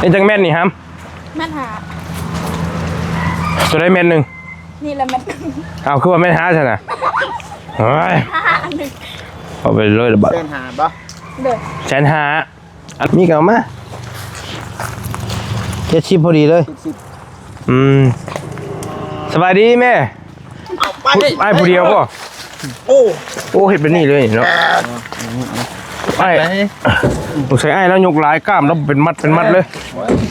นี่จังแม่นนี่ครับแม่นหาตัวได้แม่นหนึ่งนี่แหละแม่นเอาคือว่าแม่นหาใช่ไหมเฮ้ยเอาไปเลยระบาดแสนหาปะเด้อแสนหามีเก่ามา70พอดีเลยสบายดีแม่ไอ้ผู้เดียวป่ะโอ้เห็ดเป็นนี่เลยเนาะไอ้ผมใส่ไอ้แล้วยกหลายกล้ามแล้วเป็นมัดเลย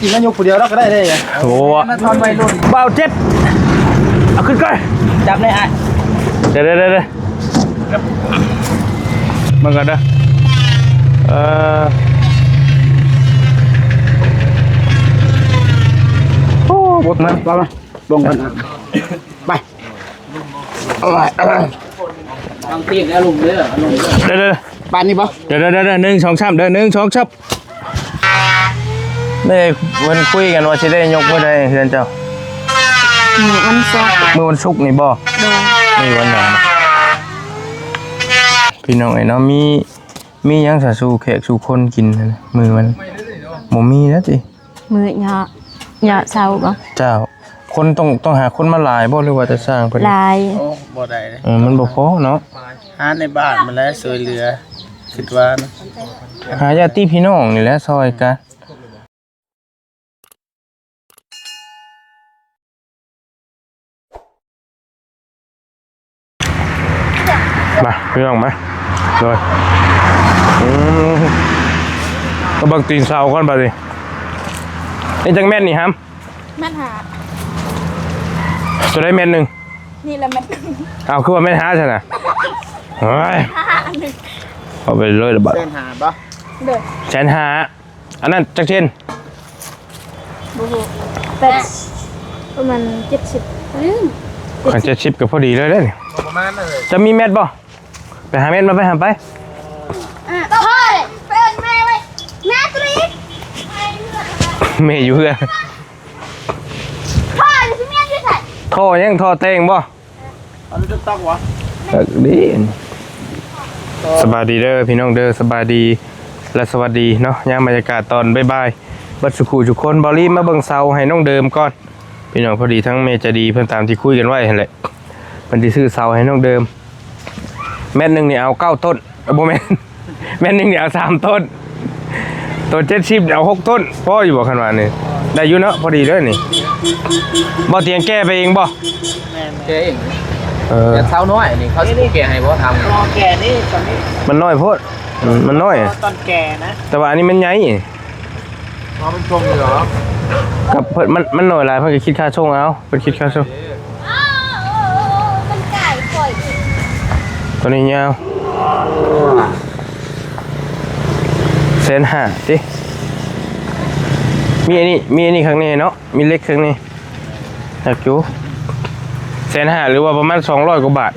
กินแล้วยกผู้เดียวเราก็ได้เลยโอ้มาทอนไปรุ่นเบาเจ็ดเอาขึ้นก่อนจับเลยไอ้เดี๋ยวมันกันนะโอ้บดมันมาลงกันไปต้องตีนแล้วลุงเด้อลุงเดี๋ยวปานนี้ปะเดี๋ยว1 2 3เดี๋ยว1 2 3นี่วันคุยกันว่าจะได้ยกเมื่อใดเพื่อนเจ้าวันศุกร์เมื่อวันศุกร์นี่บ่นี่วันไหนพี่น้องไอ้เนาะมียังสาสู่แขกสู่คนกินมือมันหมูมีนะจิมือเหยาะเช้าบ่เจ้าคนต้องหาคนมาหลายบ่หรือว่าจะสร้างเพิ่นหลายโอ้บ่ได้เลยมันบ่พอเนาะหาในบ้านมันแล้วช่วยเหลือคิดว่าหาญาติพี่น้องนี่แหละซอยกันมาพี่น้องมาเลยก็บังตีนเสาก่อนไปดินี่จังแม่นนี่ครับแม่นหาตัวได้แม่นหนึ่งนี่แหละแม่นเอาคือว่าแม่นหาใช่ไหมเฮ้ยเอาไปเลยระบาดแสนหาปะเด้อแสนหาอันนั้นจักเช่นแต่ประมาณ70กัน70กับพอดีเลยเด้อประมาณนั้นเลยจะมีเม็ดบ่ไปหาเม็ดมาไปหาไปก็พ่อเลยเป็นแม่ไว้แม่ตรีแม่อยู่เพื่อพ่อจะพี่แม่ช่วยใส่ท่อยังท่อเตงบ่อันนี้จะตักวะดีสบายดีเด้อพี่น้องเด้อสบายดีและสวัสดีเนาะยามบรรยากาศตอนบ่ายๆบัดสุขุทุกคนบอลลี่มาเบิ่งเสาให้น้องเดิมก่อนพี่น้องพอดีทั้งเมจะดีเพิ่นตามที่คุยกันไว้หั่นแหละเพิ่นสิซื้อเสาให้น้องเดิมแม่นนึงนี่เอา9ต้นบ่แม่นแม่นนึงนี่เอา3ต้นตัว70เอา6ต้นพออยู่บ่คันว่านี่ได้อยู่เนาะพอดีเด้อนี่บ่เตียงแก้ไปเองบ่แกเองแต่เท้าน้อยนี่เขาสิแกให้บ่ทำรอแกนี่ตอนนี้มันน้อยโพดมันน้อยตอนแกนะแต่ว่าอันนี้มันใหญ่อ๋อมันชมเลยเหรอกับเพิ่นมันน้อยหลายเพิ่นก็คิดค่าส่งเอาเพิ่นคิดค่าส่งมันไก่ปล่อยตัวนี้ยาว150,000ติมีอันนี้ข้างในเนาะมีเล็กข้างในอยากอยู่150,000หรือว่าประมาณ200กว่าบาท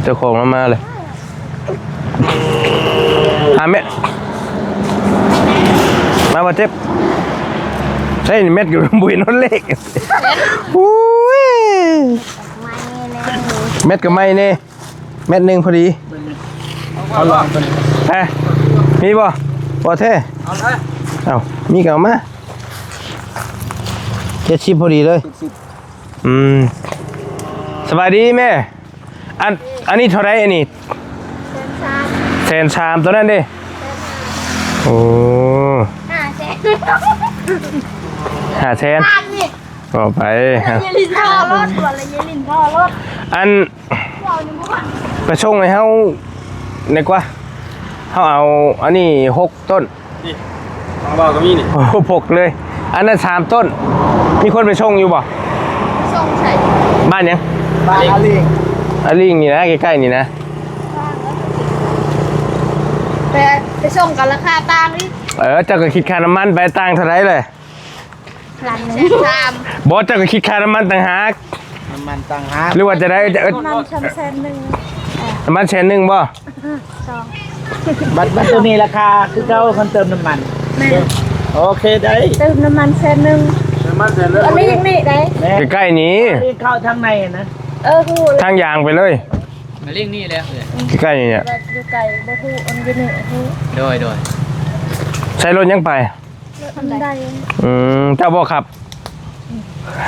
เจ้าของมาเลย5 เมตรมาบ่เจ็บใช่เม็ดอยู่บุยนนเล็กอุ้ยเม็ดกับไม้เน่เม็ดหนึ่งพอดีเอาลองตัวนี้ฮะมีบ่เท่เอาเลยเอามีเก่ามา70พอดีเลยสบายดีแม่อันนี้เท่าไรอันนี้130,000ตัวนั้นดิโอ้500,000ก็ไปเยลินท่อรถตัวอะไรเยลินท่อรถอันไปชงให้เฮาในกว่าเฮาเอาอันนี้6ต้นนี่ของเราก็มีนี่6เลยอันนั้น3ต้นมีคนไปชงอยู่บ่ส่งใส่บ้านยังบ้านอาลิงนี่นะใกล้ๆนี่นะไปส่งกันราคาต่างนี่เจ้าก็คิดค่าน้ำมันไปต่างเท่าไรเลย1,300,000บอสเจ้าก็คิดค่าน้ำมันต่างหากน้ำมันต่างหากหรือว่าจะได้น้ำมัน1,100,000น้ำมัน1,000,000บ่บัตรตัวนี้ราคาคือเก่าคนเติมน้ำมันโอเคได้เติมน้ำมัน1,100,000น้ำมันเสร็จแล้วอันนี้ยังนี่ได้ใกล้ๆนี้เข้าทางในนะฮู้ทางยางไปเลยมาเรียกนี่แล้วใกล้ๆนี่เนี่ยอยู่ไกลบ่ฮู้อันนี้ฮู้โดยใช้รถยังไป ทำได้ เจ้าบ่ครับ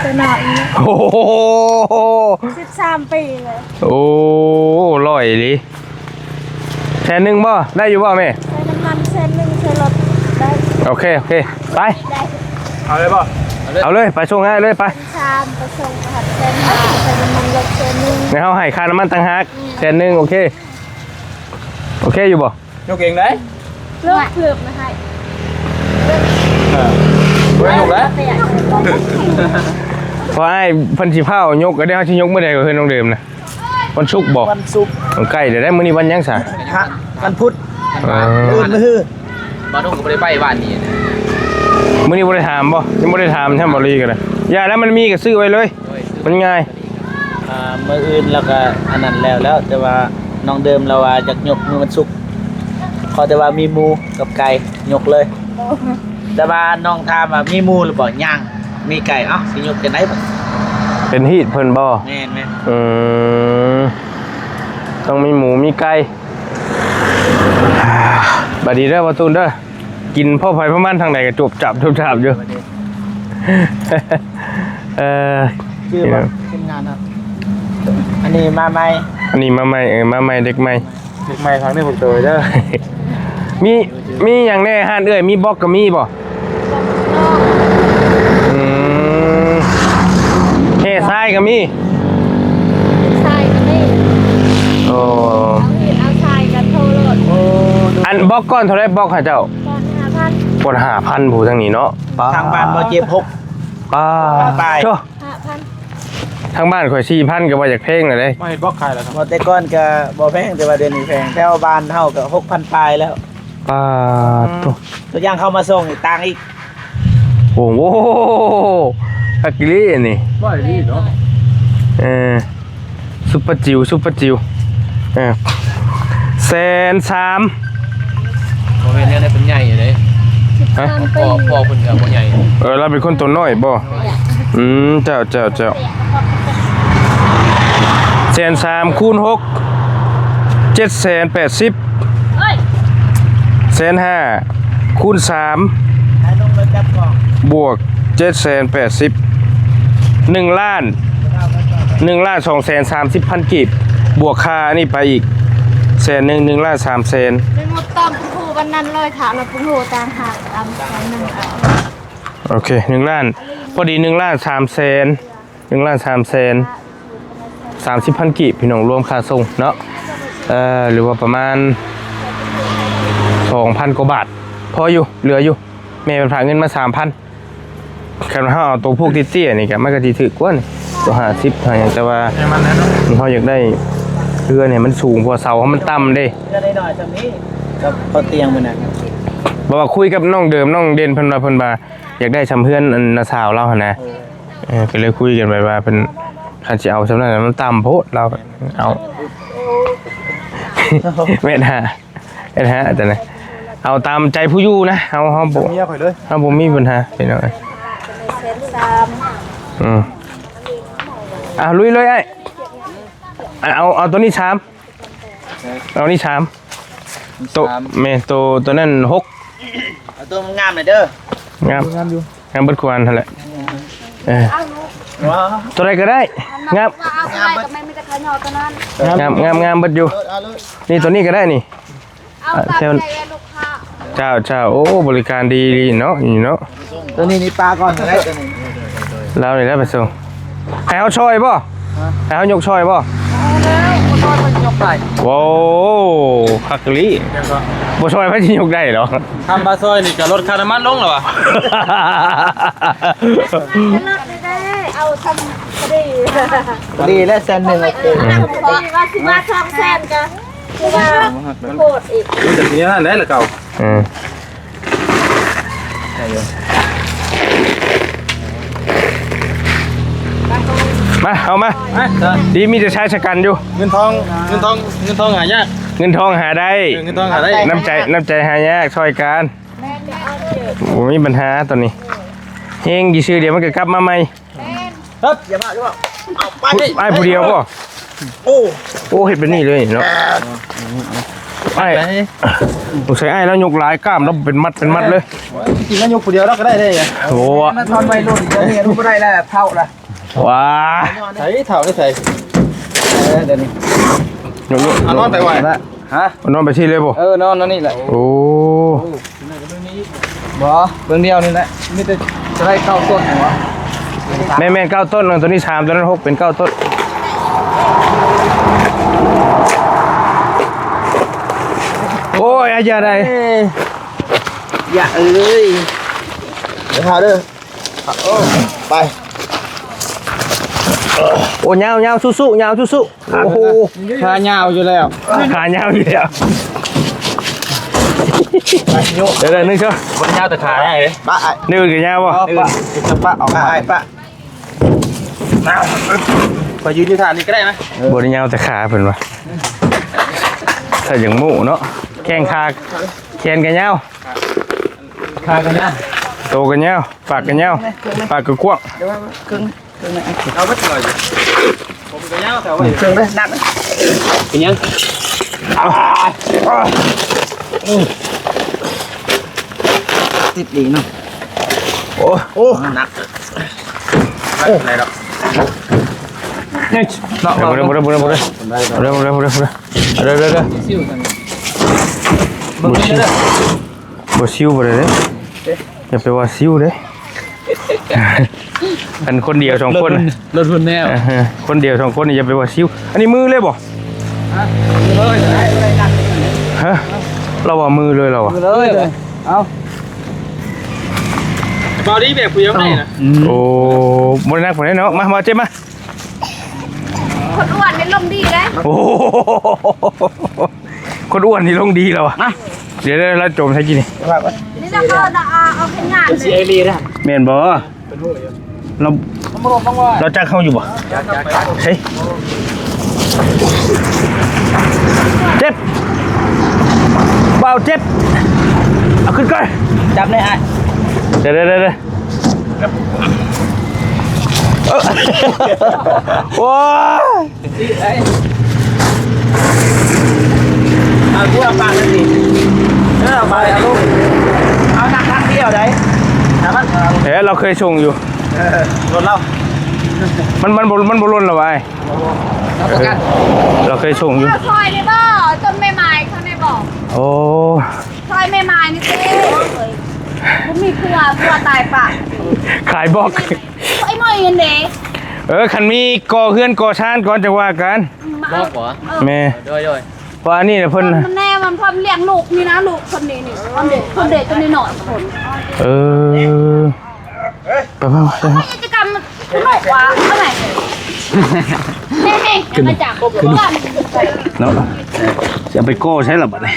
จะหน่อย โอ้โห 13 ปีเลย โอ้ลอยดิแสนหนึ่งบ่ได้อยู่บ่แม่ ใช้น้ำมันเส้นหนึ่งใช้รถได้ โอเคไป ได้ เอาเลยป่ะ เอาเลยไปส่งให้เลยไป ชามผสมกับเส้นมาใช้น้ำมันรถเส้นหนึ่ง ในเฮาให้ค่าน้ำมันต่างหากแสนหนึ่งโอเคอยู่บ่ ยกเองได้ เลือกมาให้ ไม่ยกแล้ว แต่อยาก เพราะไอ้เพันสิเผายกก็ได้เฮาสิยกมื้อใดก็คือน้องเดิมนะวันศุกร์บ่ วันศุกร์ มันใกล้เดี๋ยวได้มื้อนี้วันหยังซะ วันพุธ เออ มือ บ้านนุ่งก็ไม่ได้ไปบ้านนี้นะ มื้อนี้บ่ได้ถามบ่ยังบ่ได้ถามแช่บ่ลีก็ได้อย่าแล้วมันมีก็ซื้อไว้เลย มันง่าย มืออื่นแล้วก็อันนั้นแล้วแต่ว่าน้องเดิมเราว่าจะยกมือวันศุกร์ขอแต่ว่ามีหมูกับไก่ยกเลย แต่ว่าน้องถามว่ามีหมูหรือเปล่าย่างมีไก่เอ้าสิยกจะได้บ่ เป็นฮีตเพิ่นบ่ แม่น อืมต้องมีหมูมีไก่บัดนี้เด้อบ่ตูนเด้อกินพ่อไผพ่อมันทางใดก็จบจับอยู่ ชื่อว่าทีมงานครับอันนี้มาใหม่ อันนี้มาใหม่มาใหม่เด็กใหม่ เด็กใหม่ครั้งนี้ผมเจอเด้อ มีอย่างแน่ห้านเอ้ยมีบล็อกก็มีบ่อืมเฮ้ทรายก็มี ชายกันนี่ โอ้ เอาชายกันโทรรถ อันบล็อกก้อนเท่าไรบล็อกค่ะเจ้า ก่อน5,000 ปวด5,000ผู้ทางนี้เนาะ ทางบ้านบ่เจ็บ6 ป้า ไป โจ้ 5,000 ทางบ้านข่อย4,000ก็ว่าอยากเพลงเลย มาเห็นบล็อกใครแล้วครับบ่แต่ก่อนก็บ่แพงแต่ว่าเดือนนี้แพงแถวบ้านเฮาก็ 6,000 ปลายแล้ว ป้าตัว ตัวอย่างเข้ามาส่งอีกตังอีก โอ้โหฮักกิลี่นี่ บ่ดีเนาะ ซุปเปอร์จิว130,000 โมเมนต์เนี้ยได้เป็นใหญ่อยู่เลย ฮะ พ่อคนกับพ่อใหญ่ เราเป็นคนตัวน้อยบ่เจ้า130,000 คูณ 6 780,000 เอ้ย 150,000 คูณ 3 ให้น้องมาจับกล่อง บวก 780,000 1 ล้าน230,000 กีบบวกค่านี่ไปอีก1,300,000 1,300,000 เป็นหมดตามผู้วันนั้นเลยค่ะเราผู้ต่างหากตามนึง โอเค1 ล้านพอดี1,300,000 30,000 กีบพี่น้องรวมค่าส่งเนาะหรือว่าประมาณ 2,000 กว่าบาทพออยู่เหลืออยู่แม่เป็นฝากเงินมา 3,000คันว่าเอาตัวพวกเตี้ยๆนี่ก็มันก็สิถึกกว่านี่ตัว50ถ้าอย่างแต่ว่าเฮาอยากได้เรือเนี่ยมันสูงกว่าเสามันต่ำเด้ ก็ได้หน่อยจังนี้กับเขาเตียงมื้อนั้น บอกว่าคุยกับน้องเดิมน้องเด่นเพิ่นว่าอยากได้ชำเพื่อนอันน้าสาวเราหั่นนะก็เลยคุยกันไปว่าเพิ่นคันสิเอาสำนั้นมันต่ำโพดเราเอาแม่นฮะแต่นะเอาตามใจผู้อยู่นะเฮาบ่ เมียข่อยเลย เฮาบ่มีปัญหาพี่น้องลุยเลยไอ้เอาตัวนี้ชามเอานี่ชามตัวแม่ตัวนั้น6 เอาตัวงามหน่อยเด้อง ามอยู่งามเบิดควรนั่นแหละว้าว ตัวใดก็ได้งาม เอาไปก็ไม่จะขยอตอนนั้น งามเบิดอยู่นี่ตัวนี้ก็ได้นี่ เอาตามใจลูกค้า เจ้าโอ้บริการดีเนาะนี่เนาะ ตัวนี้นี่ปลาก่อนก็ได้ตัวนี้ เรานี่แหละไปส่งให้เฮาช่อยบ่ให้เฮายกช่อยบ่ นอนมันยกได้ โว้คักลีบ่ช่อยไผสิยกได้เหรอ ทำบาซอยนี่กับรถคาร์มันลงหรอวะ ได้เอาทำคดี ดีและ100,000โอเค ว่าสิมาช่องแซนกันคือว่าโคตรอีก แต่ทีนี้นั่นได้หรือเก่า มาเอามาดีมีแต่ใช้ชะกันอยู่ เงินทองหายาก เงินทองหาได้ เงินทองหาได้ น้ำใจหายากช่วยกัน แม่จะเอาเจ็บ โอ้มีปัญหาตอนนี้เฮงกี่ชื่อเดียวมันก็กลับมาใหม่ ครับอย่ามาเอาไป ไอ้ผู้เดียวก็ โอ้ โอ้เห็ดเป็นนี่เลยเนาะ ไอ้ผมใช้ไอ้แล้วยกหลายกล้ามแล้วเป็นมัดเลย จริงๆแล้วยกคนเดียวแล้วก็ได้เลย โอ้ มันทอนวัยรุ่นเดี๋ยวนี้รู้บ่ได้แล้วเท่าละ ว้า ใส่เท่าได้ใส่ เดี๋ยวนี้ ยก เอานอนไปไหว ฮะ นอนไปที่เลยบ่ นอนนั่นนี่แหละ โอ้ บ่เบื้องเดียวนี่แหละมีแต่จะได้เข้าต้นหัว แม่9ต้นตัวนี้3ตัวนั้น6เป็น9ต้นโอ้ยอาจารย์ได้ อย่าเอ้ยเดี๋ยวพาเด้อไป โอ้ยาวสู้ๆยาวสู้ๆโอ้โห ขายาวอยู่แล้ว ขายาวอยู่แล้วเดี๋ยวนึงเชียว มันยาวแต่ขาได้เลย ป้าไอ้ นึกกี่ยาวบ่ ป้าจะป้าออกมาไอ้ป้า ไปยืนที่ฐานนี่ก็ได้ไหม บนยาวแต่ขาเพิ่นว่าถ้าอย่างหมูเนาะแข้งขาแขนกันยาว ขากันนะ โตกันยาวปากกันยาวปากก็กว้าง เดี๋ยวครึ่งนะ เอาไปหน่อยผมก็ยาวแต่ว่า ครึ่งเลยนัก เป็นยัง ติดดีเนาะ โอ้ หนัก ไหนหรอก เดี๋ยวบ่ได้เด้อ ซิ่วกัน บ่ซิวบ่ได้เด้อย่าไปว่าซิวเด้อันคนเดียว2คน รถพุ่นแนว คนเดียว2คนนี่อย่าไปว่าซิวอันนี้มือเลยบ่ฮะเราว่ามือเลยเราอ่ะ เลยเอา บอดี้แบบผู้ยังไงนะ โอ้บ่ได้นักบ่ได้เนาะมาเจ็บมา คนอ้วนนี่ลมดีเลย โอ้คนอ้วนนี่ลงดีแล้วอ่ะเดี๋ยวเราจมใช้กินนี่ นี่จะเข้าเอาแค่งานเลย เอลีนะ แม่นบ่เราจักเข้าอยู่บ่เฮ้ยเจ็บเบาเจ็บเอาขึ้นก่อน จับเลยไอ้ เดี๋ยวโอ้ย เอาพูดเอาปากเลยสิเอาไปเอาลูกเอาหนักทักเดียวได้แต่มัน เฮ้ยเราเคยชงอยู่ รถเรา มันบ่ล้นหรอวะ เอาประกัน เราเคยชงอยู่ ซอยในบ่อจนไม่ไม้เขาในบ่อ โอ้ ซอยไม่ไม้นี่เต้เลยผมมีผัวตายปะ ขายบอก ไอ้หมอยเงินเด้ คันมีก่อเฮือนก่อชานก่อนจะว่ากัน บอกเหรอ แม่ ด้วย ว่านี่นะเพิ่น มันแน่มันพร้อมเลี้ยงลูกนี่นะลูกคนนี้นี่คนเด็กตัวนี้หน่อยคน เออไป กิจกรรมสนุกว่ะเท่าไหร่เฮ้ยมาจากบ้าน เนาะจะไปโก้ใช้หรอบัดนี้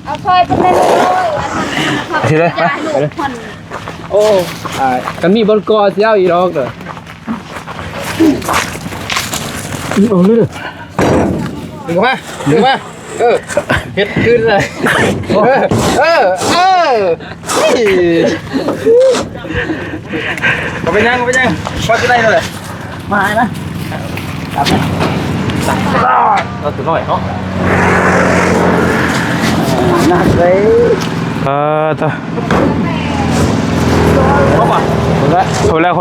เอาซอยเป็นเล่นเลยอันนั้น ทีเลยไป ลูกคน โอ้กันมีบอลกอเสียวอีรอกเด้อ โอ้ลือ ดึงมาเฮ็ดขึ้นเลยก็ไปยังพอจะได้เลย มาไหม เราถึงหน่อยเนาะ หนักเลย ต่อ ครบอ่ะ คนแล้วพ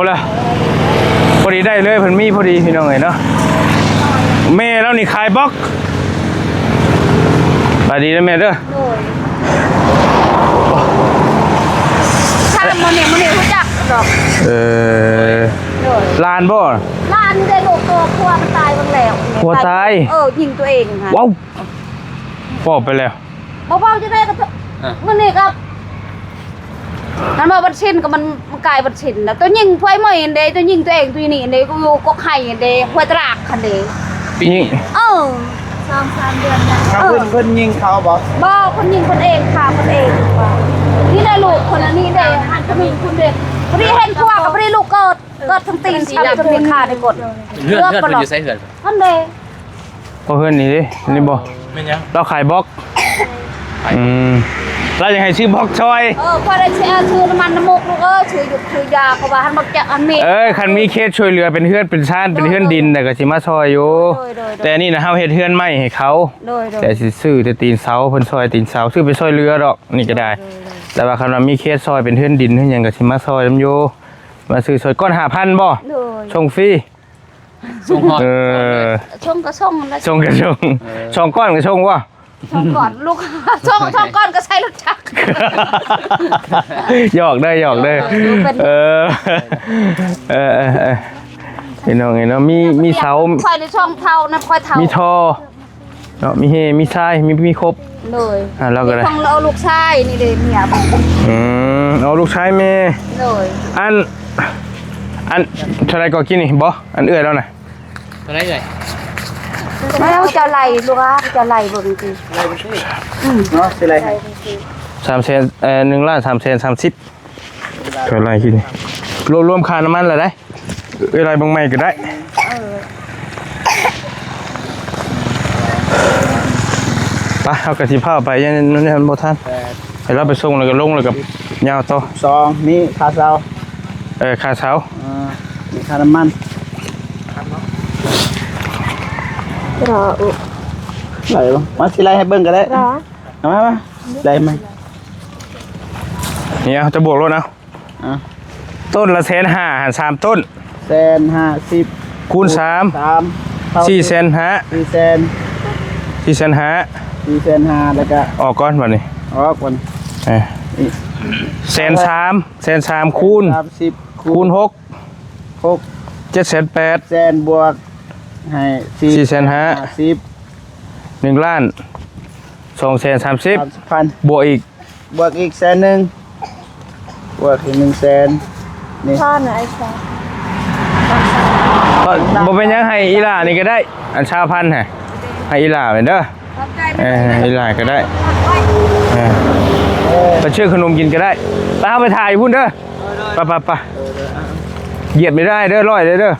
อดีได้เลยเพิ่นมีพอดีพี่น้องเอ้ยเนาะแม่แล้วนี่ขายบล็อกสวัสดีนะแม่เด้อ ถ้ามันเนี่ยรู้จักดอก ลานบ่ ร้านได้ลูกตัวครัวมันตายบางแล้วยิงตัวเองค่ะ ว้าวปอบไปแล้ว เบาๆจะได้ก็มันนี่ครับมันมาบัดชินกับมันกลายบัดชินแล้วตัวยิงพวยหมอยเดตัวยิงตัวเองตัวนี้เดกูอยู่ก็ไข่เดพวยตรากคันเด นี่ 2-3 เดือนนะ เพิ่นยิงเขาบอก บ่คนยิงคนเองค่ะคนเองนี่ได้ลูกคนอันนี้เดคนนึงคนเด็กพอดีเห็นพวกกับพอดีลูกเกิดทั้งตีนช้ำจนมีขาในกด เพื่อนอยู่ใส่เหือน อันเด พอเพื่อนนี่ดินี่บ่ ไม่ยัง เราขายบล็อก เราอยากให้ชื่อบอกชอย พอได้ชื่อน้ำมันน้ำมูกลูกชื่อยาเขาว่าหันบอกจะอันมี คันมีเคสช่วยเหลือเป็นเฮือนเป็นชานเป็นเฮือนดินแต่ก็สิมาซอยอยู่แต่นี่นะเฮาเฮ็ดเฮือนใหม่ให้เขาแต่สิซื้อแต่ตีนเสาเพิ่นซอยตีนเสาซื้อไปซอยเรือดอกนี่ก็ได้แต่ว่าคันว่ามีเคสซอยเป็นเฮือนดินเฮือนหยังก็สิมาซอยนำอยู่มาซื้อซอยก้อน 5,000 บ่ส่งฟรี ส่งฮอด ช่องก็ช่องแล้ว ส่งก็ส่งช่องก้อนก็ส่งบ่ ช่องก่อนลูกช่องก่อนก็ใช้รถจักร หยอกได้พี่น้องมีเสา คอยในช่องเท่านะคอยเท่า มีท่อเนาะมีเฮมีทรายมีครบ เลย เราก็ได้ ช่องเราลูกชายนี่เลยเนี่ย เอาลูกชายแม่ เลย อันเท่าไรก็กินนี่บ่อันเอื้อยแล้วน่ะ อะไรเอ่ย ไม่เอาจะไหลลูกจะไหลบ่จริง เนาะสิไร 1,330,000เท่าไรกินนี่รวมค่าน้ำมันละได้เอื้อยไรบางใหม่ก็ได้ไปเอากระสิพาไปยันนี่มันบ่ทันให้เราไปส่งแล้วก็ลงแล้วก็ยาวต่อ 2มีค่าเช่า ค่าเช้า มีค่าน้ำมัน รอ ไหลบ่มาสิไรให้เบิ่งก็ได้เอามาไหลไหม เนี่ยจะบวกรถนะต้นละ150,000หัน3ต้น 150,000 คูณ3 4,500,000 4,500,000แล้วก็ ออกก้อนบัดนี้ ออกก่อน 130,000คูณ 30 คูณ6 6 7,800,000 แสนบวกให้ 4,500,000 1,230,000 30,000 บวกอีก บวกอีก100,000บวกอีก100,000นี่ พ่อหน่อยค่ะ บ่เป็นหยังให้อีหล่านี่ก็ได้อันชาวพันธุ์ให้อีหล่าเป็นเด้ออีหล่าก็ได้ไปชื่อขนมกินก็ได้ไปเอาไปถ่ายพุ่นเด้อไปเหยียบไม่ได้เด้อร้อยเด้อ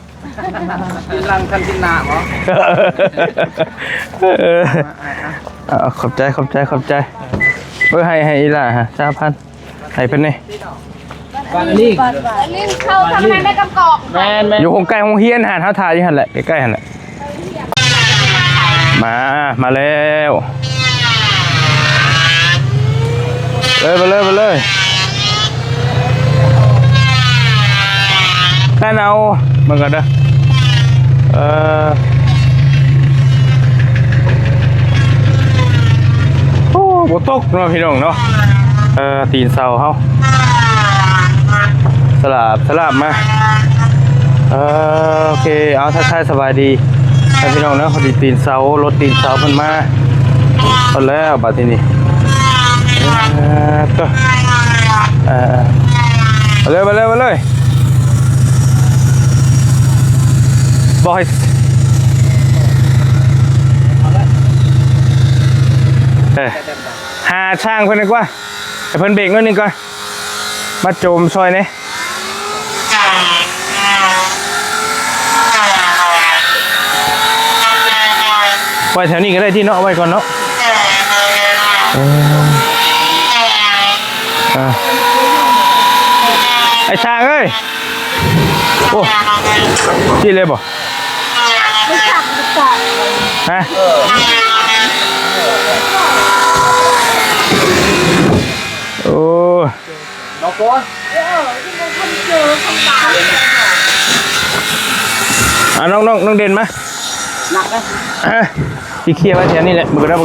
ลังคันตินาเหรอ ขอบใจเฮ้ยให้อีหล่าฮะชาวพันธุ์ให้เพิ่นนี่ บางนี่ ลิ้นเข้าทำงานได้กำกอก แม่น อยู่ใกล้โรงเรียนหาเฮาถ่ายอยู่หั่นแหละใกล้ๆหั่นแหละมาแล้วไปเลยนั่นเอามันก็เด้อโอ้บ่ตกเนาะพี่น้องเนาะตีนเสาเฮาสลับมาโอเคเอาทักทายสบายดีท่านพี่น้องเนาะพอดีตีนเสารถตีนเสาเพิ่นมาเอาแล้วบัดทีนี้ก็มาเลยบอยหาช่างเพิ่นดีกว่าให้เพิ่นเบรกหน่อยนึงก่อนมาโจมซอยนี่ไว้แถวนี้ก็ได้ที่เนาะไว้ก่อนเนาะไอ้ช่างเอ้ยโอ้ที่เลยบ่ฮะโอ้น้องโก้น้องเด่นมาหนักนะที่เคลียร์ไว้แถวนี้แหละมึงก็ได้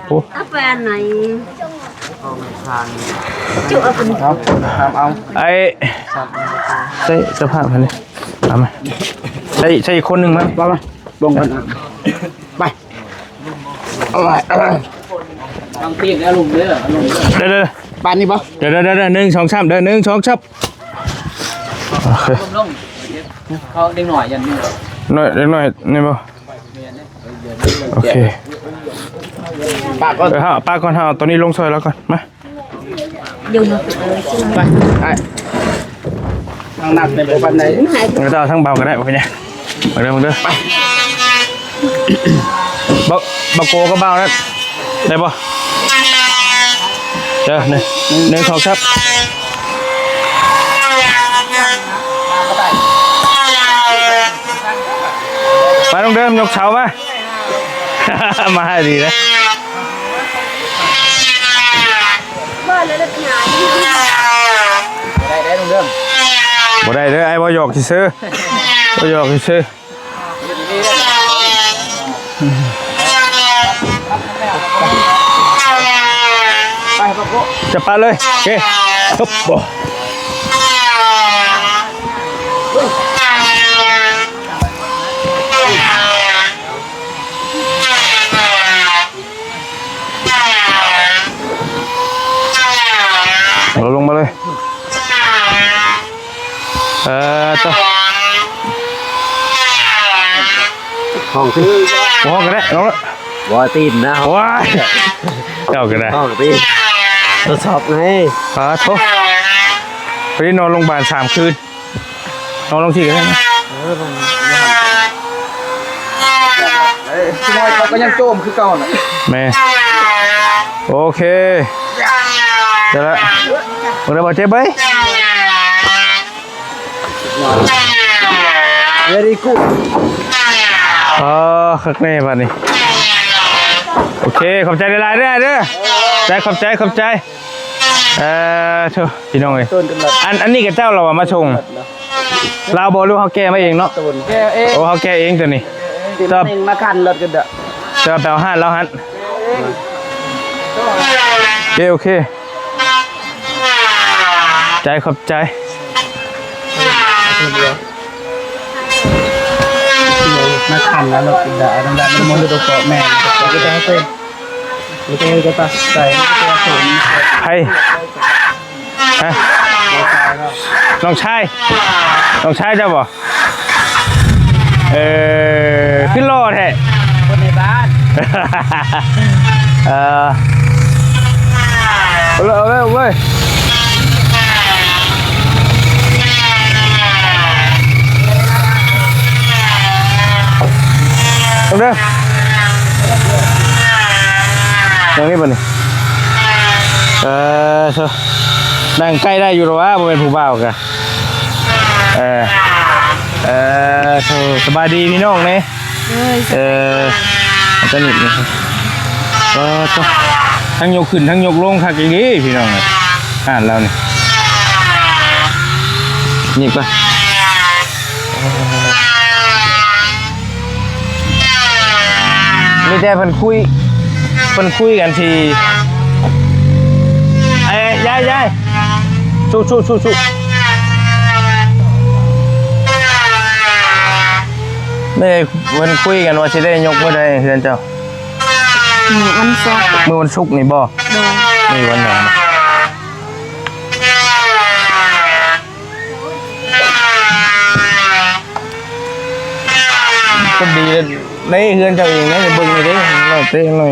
โอ้ กาแฟไหนจุเอาเป็น เอา ไอ้ใช่สภาพพันนี่เอามาใช่อีกคนหนึ่งมั้ย มาลงกันไปลองตีนแล้วลุงเด้อลุงเด้อปานนี้ปะเด้อ1 2 3เด้อ1 2 3โอเค ลงเขาเด็กหน่อยยันนี่ หน่อยนี่บ่โอเค ปากก็ ป้าก่อนเฮาตอนนี้ลงซอยแล้วก่อนมา dùng ไปทางหนักในปันไหน เราจะเอาทั้งเบาก็ได้บ่เป็นไงมาเด้อไปบะโกก็เบาแล้วได้บ่ เด้อ1 2ครับไปต้องเดิมยกเสามา มาให้ดีนะ บ้านเลยหา ได้ตรงเดิม บ่ได้เด้อไอ้บ่หยอกซื่อบ่หยอกซื่อไปปะโก จะปาเลยโอเคฮึบบ่เราลงมาเลยต่อ ห้องคือ ห้องกันได้ลงแล้ว วอตีนนะ ว้ายเจ้ากันได้ ห้องตีนทดสอบไง โทษไปนอนโรงพยาบาล3 คืนนอนลงที่กันได้ไหม พี่น้อยเขาก็ยังโจมคือเก่าน่ะ แม่โอเคเดี๋ยวละมึงได้บอกเจ๊เบ้ย เวรีกู คักแน่บัดนี้โอเคขอบใจหลายๆเด้อใจขอบใจเถอะพี่น้องเอ้ย ต้นกันละ อันนี้กับเจ้าเราอะมาชงเราบอกลูกเขาแก้มาเองเนาะ ต้นแกเอง โอ้เขาแก้เองตัวนี้ ติดเองมาคันรถกันเด้อ จะแปลว่าแล้วฮันโอเคใจขอบใจ มาคันแล้วรถกันเด้อดังนั้นมันดูตัวแม่ก็จะให้เต้นก็ตัดใส่ตัวสูง ใครฮะน้องชายเจ้าบ่ขึ้นรอดแท้ คนในบ้าน เอาเลยเว้ยตรงเด้อตรงนี้ป่ะนี่นั่งใกล้ได้อยู่หรอวะบ่เป็นผู้บ่าวกะสบายดีพี่น้องเนี่ยมันจะหนิบนี่ก็ทั้งยกขึ้นทั้งยกลงคักอย่างนี้พี่น้องเลยอ่านแล้วนี่หนิบปะมีแต่เพิ่นคุยกันทียายสู้นี่เพิ่นคุยกันว่าสิได้ยกมื้อใดเฮือนเจ้า มันซอก มื้อวันศุกร์นี่บ่ โดน นี่วันหยังก็ดีเลยในเฮือนเจ้าเองนะจะเบิ่งนี่เด้เราเต้หน่อย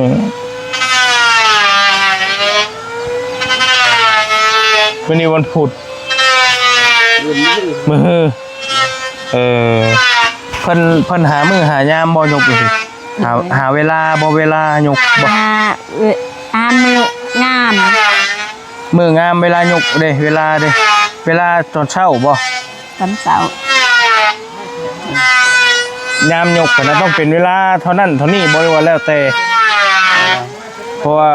วันนี้วันพุธมื้อเพิ่นหามื้อหายามบ่ยกอยู่สิหาเวลาบ่เวลายกบ่ อ่านมืองาม มื้องามเวลายกเด้เวลาตอนเช้าบ่ วันเสาร์ ยามยกก็ต้องเป็นเวลาเท่านั้นเท่านี้บ่ได้ว่าแล้วแต่เพราะว่า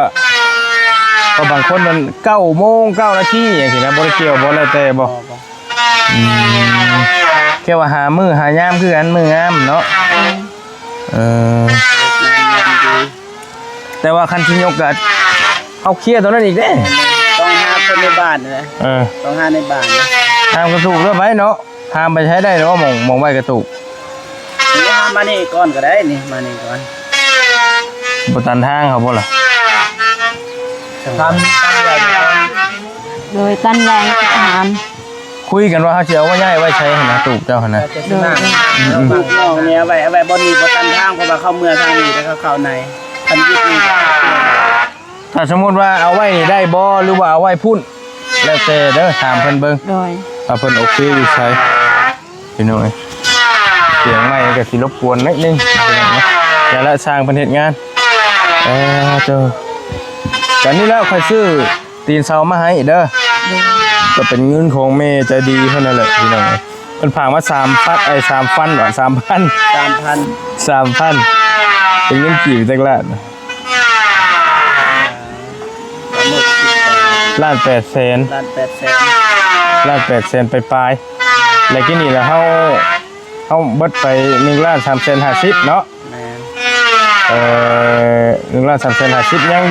บางคนมัน9 โมง 9 นาทีอย่างนี้นะบ่ได้เกี่ยวบ่แล้วแต่บ่แค่ว่าหามื้อหายามคือกันมื้องามเนาะแต่ว่าคันที่ยกก็เอาเคลียร์ตรงนั้นอีกเด้ ต้องหาคนในบ้านนะต้องหาในบ้าน ห้ามกระตุกแล้วไว้เนาะห้ามไปใช้ได้เนาะมองไว้กระตุก มานี่ก่อนก็ได้นี่มานี่ก่อน บ่ตันทางเขาบ่ล่ะ ทำใหญ่ก่อน โดยตันแรงอาหาร คุยกันว่าเขาสิเอาไว้ย้ายไว้ใช้หั่นนะตูกเจ้าหั่นนะ จะนั่งปากน้องเนี่ยเอาไว้บ่นี่บ่ตันทางเพราะว่าเข้าเมืองทางนี้แล้วก็เข้าในทันยิบนี่ ถ้าสมมุติว่าเอาไว้นี่ได้บ่หรือว่าเอาไว้พุ่นแล้วแต่เด้อถามเพิ่นเบิ่ง โดย ถ้าเพิ่นโอเคอยู่ใช้พี่น้อยเสียงใหม่ก็สิรบกวนนิดนึงอย่าละสร้างเพิ่นเฮ็ดงานเจ้ากันนี้แล้วค่อยซื้อเ ตีนเสามาให้เด้อก็เป็นเงินของแม่ใจดีเท่านั้นแหละพี่น้องเพิ่นฝากมา3ฟัน3ฟันว่า 3,000 เป็นเงินกี่จักล้านล้าน8แสนล้าน8แสนไปปลายแล้วกินนี่แล้วเฮาเบิดไป1,350,000เนาะ1,350,000ยัง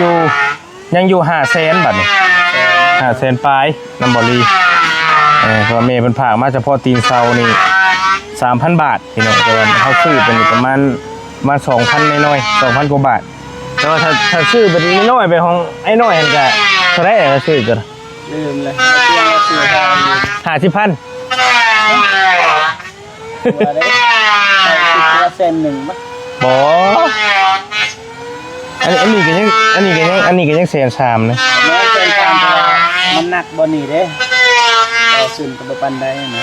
อยู่500,000บัดนี่500,000ปลายนำบ่ลีเพราะแม่เพิ่นฝากมาเฉพาะตีนเสานี่ 3,000 บาทพี่น้องแต่ว่าเฮาซื้อเป็นประมาณ 2,000 น้อยๆ 2,000 กว่าบาทแต่ว่าถ้าซื้อเป็นน้อยไปของไอ้น้อยหั่นก็เท่าไหร่ซื้อจ้ะลืมเลยเที่ยงก็ซื้อทาง 50,000 ตัวได้ใส่10%นึงมั้ง บ่อันนี้ก็ยังแสนสามนะ แม่เป็นการตัวมันหนักบ่นี่เด้ต่อซึ่งก็บ่ปานใดนะ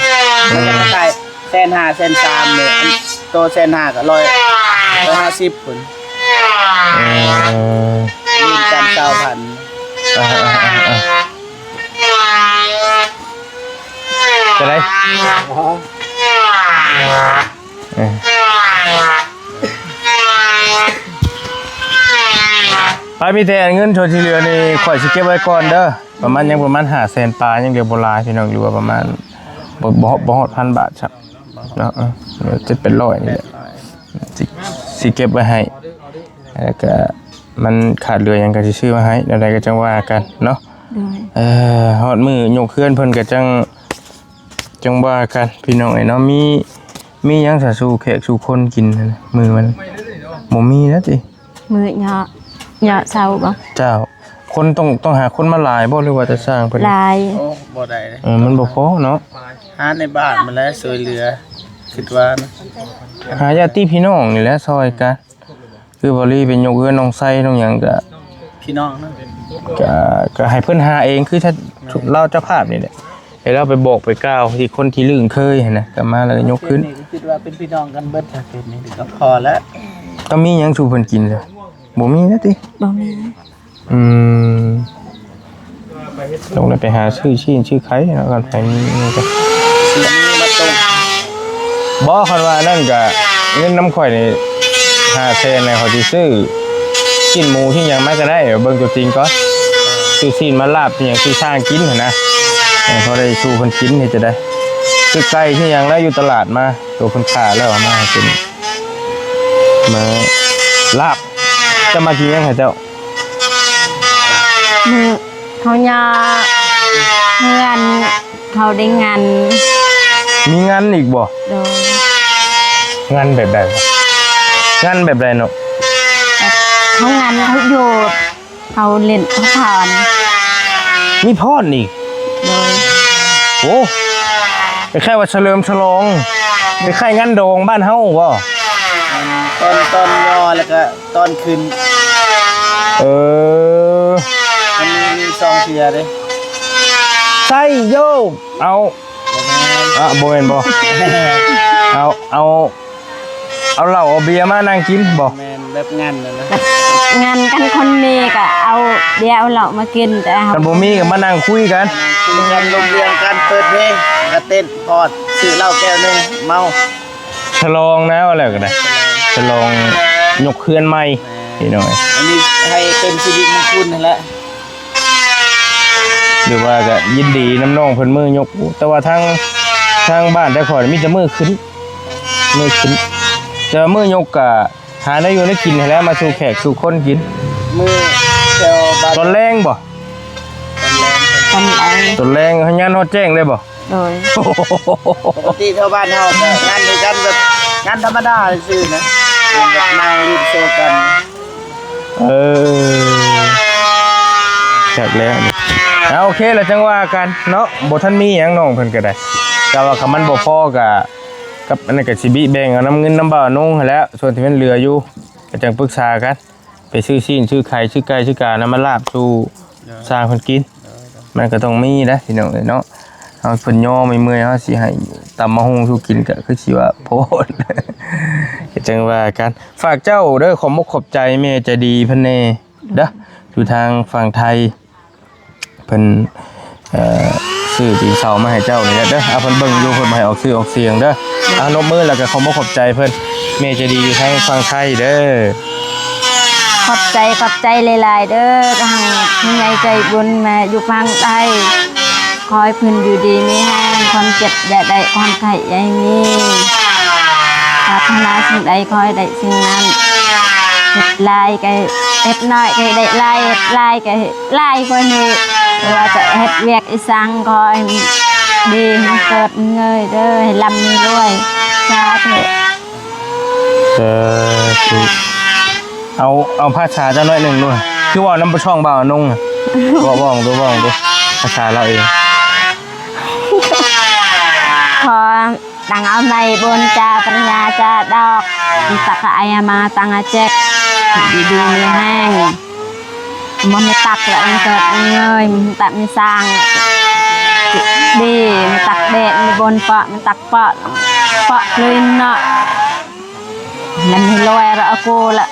มันจะมาขาย1,500,000 1,300,000เนี่ยอันโต1,500,000ก็150พุ่นมีกัน9,000จะได้ไปมีแต่เงินชนที่เหลือนี่ข่อยสิเก็บไว้ก่อนเด้อประมาณ500,000 ปลายยังเดียวบ่หลายพี่น้องอยู่ว่าประมาณบ่ฮอด 1,000 บาทครับเนาะจะเป็น100นี่แหละสิเก็บไว้ให้แล้วก็มันขาดเหลือหยังก็สิซื้อมาให้แล้วใดก็จังว่ากันเนาะฮอดมื้อยกเคลื่อนเพิ่นก็จังว่ากันพี่น้องไอ้เนาะมีหยังสะสู่แขกสู่คนกินมื้อมันบ่มีนะติมื้อเหยาะเช้าบ่เจ้าคนต้องหาคนมาหลายบ่หรือว่าจะสร้างเพิ่นหลาย โอ้บ่ได้เลยมันบ่พอเนาะหาในบ้านมาแล้วช่วยเหลือคิดว่านะหาญาติพี่น้องนี่แหละซอยกันคือบ่รีเป็นยกเอื้อนน้องไส้น้องหยังก็พี่น้องนะก็ให้เพิ่นหาเองคือถ้าเราเจ้าภาพนี่แหละให้เราไปบอกไปกล่าวที่คนที่ลืมเคยหั่นน่ะก็มาแล้วก็ยกขึ้นคิดว่าเป็นพี่น้องกันเบิดถ้าเป็นนี่ก็พอแล้วต้องมีหยังสู่เพิ่นกินซะบ่มีนะติบ่มีลงไปหาชื่อไข่แล้วกันไปนี่ก็ซื้อนี่มาต้มบ่คันว่านั่นก็เงินน้ำข่อยนี่500,000ในเขาสิซื้อกินหมูที่หยังมาก็ได้เบิ่งตัวจริงก่อนซื้อซีนมาลาบที่หยังซื้อสร้างกินหั่นนะพอได้สู่เพิ่นกินนี่จะได้ซื้อไก่ที่หยังแล้วอยู่ตลาดมาตัวเพิ่นขาแล้วมาให้กินมาลาบจะมากินยังไงเจ้ามื้อเขายาเฮือนเขาได้งานมีงานอีกบ่โดยงานแบบใดงานแบบใดเนาะเขางานเขาโยดเขาเล่นเขาผ่านมีพรอีกโดยโอ้ไปแค่ว่าเฉลิมฉลองไปแค่งานโด่งบ้านเฮาบ่ตอนยอแล้วก็ตอนคืนมันมี2เทื่อเด้ไส้โยเอาบ่แม่นบ่เอาเหล้าเอาเบียร์มานั่งกินบ่แม่นแบบงานนั่นนะงานกันคนนี้ก็เอาเบียร์เอาเหล้ามากินแต่คันบ่มีก็มานั่งคุยกันลงเรียงกันเปิดเพลงก็เต้นพอดซื้อเหล้าแก้วนึงเมาฉลองนะว่าแล้วก็ได้ฉลองยกเคลื่อนใหม่นี่หน่อยอันนี้ให้เป็นสิริมงคลนั่นแหละหรือว่าก็ยินดีน้ำน้องเพิ่นมือยกแต่ว่าทางบ้านแต่ขอมีแต่มือขึ้นจะมือยกก็หาได้อยู่ได้กินแล้วมาสู่แขกสู่คนกินมือแถวบ้านตอนแรงบ่ตอนแรงงานฮอดแจ้งเลยบ่โดยปกติแถวบ้านเฮางานด้วยกันแบบงานธรรมดาซื่อนะแบบนางรีบโซกันจากแล้วโอเคแล้วจังว่ากันเนาะบ่ทันมีหยังน้องเพิ่นก็ได้แต่ว่าคันมันบ่พอกับอันนั้นก็สิบิแบ่งเอาน้ำเงินน้ำบ่าวนุ่งแล้วส่วนที่มันเหลืออยู่ก็จังปรึกษากันไปซื้อซีนซื้อไข่ซื้อไก่ซื้อกาน้ำมาลาบสู่สร้างเพิ่นกินมันก็ต้องมีนะพี่น้องเนาะเฮาเพิ่นย่อไม่เมื่อยเฮาสิให้ตำมะฮุ่งสู่กินก็คือสิว่าโพดก็จังว่ากันฝากเจ้าเด้อขอบมุกขอบใจแม่ใจดีเพิ่นแน่เด้ออยู่ทางฝั่งไทย เพิ่นซื้อตีนเสามาให้เจ้านี่แหละเด้อเอาเพิ่นเบิ่งอยู่เพิ่นมาให้ออกชื่อออกเสียงเด้อเอานบมือแล้วก็ขอขอบใจเพิ่นแม่ใจะดีอยู่ทางฝั่งไทยเด้อ ขอบใจหลายๆเด้อทางผู้ใหญ่ใจบุญมาอยู่ฟังใต้คอยเพิ่นอยู่ดีมีแห้งความเจ็บอย่าได้ความไข้อย่ามีปรารถนาสิ่งใดคอยได้สิ่งนั้นเฮ็ดลายก็เฮ็ดน้อยก็ได้ลายเฮ็ดลายก็ลายคนนี้ว่าจะเฮ็ดเวียกอีสังคอยดีให้เกิดเงยเด้อให้ลำมีรวยสาธุ เอาภาษาเจ้าน้อยหนึ่งด้วยคือว่าน้ำประช่องบ่าวนงบอกดูภาษาเราเอง ขอดังเอาในบนจาปัญญาจาดอกตักอายมาตังอาเจ็กดีมีแห้งมันไม่ตักแล้วมันเกิดเงยมันตักไม่สร้างดีมันตักเด็ดมันบนเปาะมันตักเปาะคลื่นเนาะแล้วมีลอยระกูละ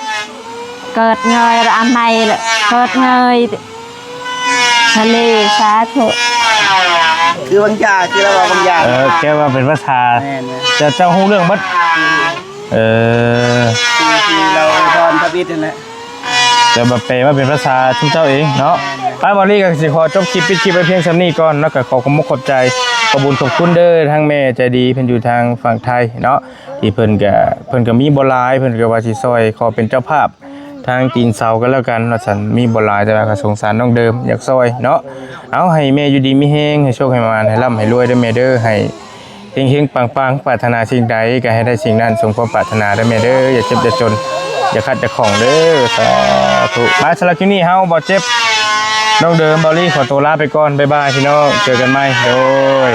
เกิดเงยระไม่ละเกิดเงยทะเลสาธุ คือบางอย่างคือเราบอกบางอย่าง แกว่าเป็นภาษา แม่น จะเจ้าฮู้เรื่องบัดคือเราตอนพระบิดนั่นแหละ จะแบบแปลว่าเป็นภาษาทุ่มเจ้าเองเนาะป้าบอลลี่ก็สิขอจบคลิปปิดคลิปไปเพียงสำนี้ก่อนแล้วก็ขอขอบใจขอบคุณเด้อทางแม่ใจดีเพิ่นอยู่ทางฝั่งไทยเนาะที่เพิ่นก็มีบ่หลายเพิ่นก็ว่าสิซอยขอเป็นเจ้าภาพทางตีนเสาก็แล้วกันว่าฉันมีบ่หลายแต่ว่าก็สงสารน้องเดิมอยากซอยเนาะเอาให้แม่อยู่ดีมีแฮงให้โชคให้มานให้ร่ำให้รวยเด้อแม่เด้อให้เฮงๆปังๆปรารถนาสิ่งใดก็ให้ได้สิ่งนั้นสมความปรารถนาเด้อแม่เด้ออย่าเจ็บอย่าจนอย่าขัดอย่าของเด้อสาธุมาสำหรับคลิปนี้เฮาบ่เจ็บน้องเดิมบอลลี่ขอตัวลาไปก่อนบ๊ายบายพี่น้องเจอกันใหม่โดย